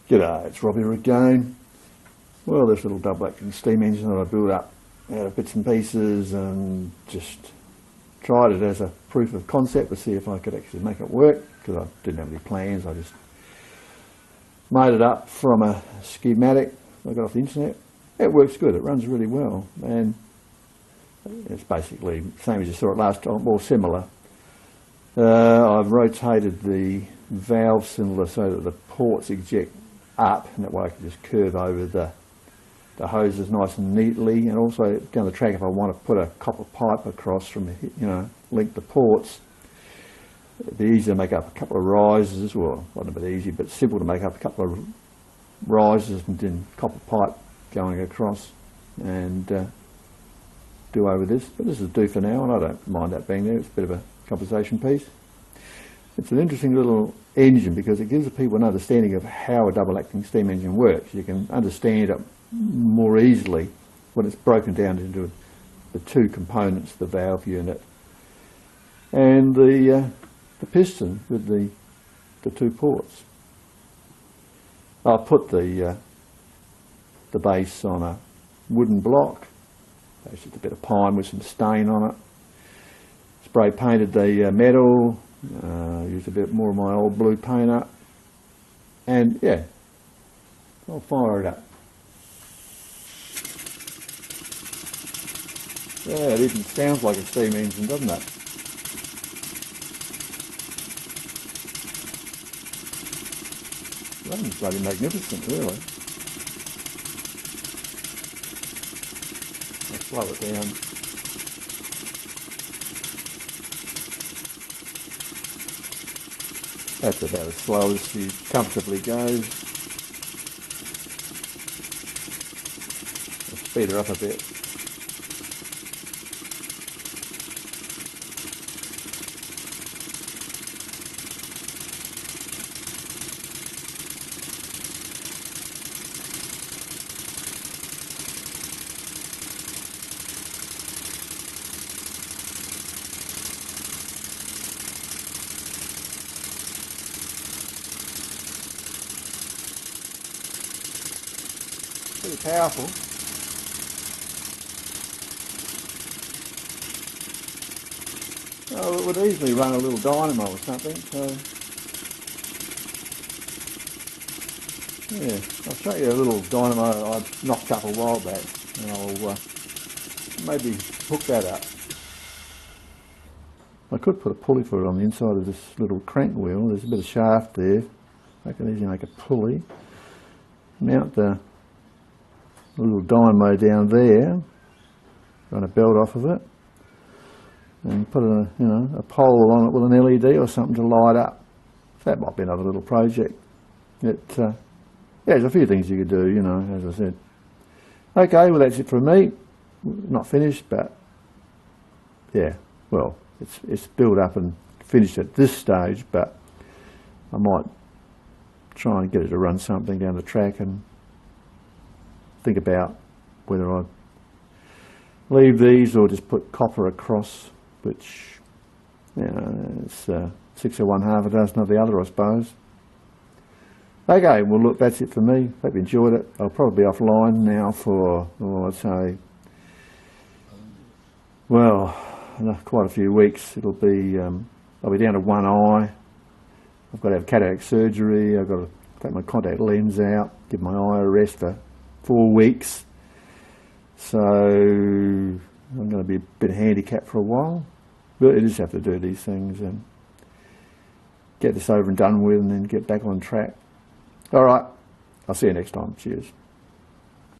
G'day, it's Robbie again. Well, this little double acting steam engine that I built up out of bits and pieces and just tried it as a proof of concept to see if I could actually make it work, because I didn't have any plans. I just made it up from a schematic I got off the internet. It works good, it runs really well, and it's basically the same as you saw it last time, or similar. I've rotated the valve cylinder so that the ports eject up, and that way I can just curve over the hoses nice and neatly, and also down the track if I want to put a copper pipe across from, link the ports, it'd be easy to make up a couple of risers, well, not a bit easy, but simple to make up a couple of risers and then copper pipe going across and do over this. But this is do for now, and I don't mind that being there. It's a bit of a conversation piece. It's an interesting little engine because it gives the people an understanding of how a double-acting steam engine works. You can understand it more easily when it's broken down into the two components, the valve unit and the piston with the two ports. I'll put the base on a wooden block, basically a bit of pine with some stain on it. Spray painted the metal, used a bit more of my old blue paint up, and yeah, I'll fire it up. Yeah, it even sounds like a steam engine, doesn't it? Runs bloody magnificent, really. I'll slow it down. That's about as slow as she comfortably goes. I'll speed her up a bit. Pretty powerful. Oh, it would easily run a little dynamo or something, so yeah, I'll show you a little dynamo I knocked up a while back, and I'll maybe hook that up. I could put a pulley for it on the inside of this little crank wheel. There's a bit of shaft there. I can easily make a pulley, mount the little dynamo down there, run a belt off of it, and put a pole on it with an LED or something to light up. That might be another little project. Yeah, there's a few things you could do, as I said. Okay, well that's it from me. Not finished, but yeah, well, it's built up and finished at this stage, but I might try and get it to run something down the track and think about whether I leave these or just put copper across, which it's 6 of one, half a dozen of the other, I suppose. Okay, well look, that's it for me. Hope you enjoyed it. I'll probably be offline now for, I'd say, well, quite a few weeks. It'll be, I'll be down to one eye. I've got to have cataract surgery. I've got to take my contact lens out, give my eye a rest for 4 weeks. So I'm going to be a bit handicapped for a while. But you just have to do these things and get this over and done with and then get back on track. All right, I'll see you next time. Cheers.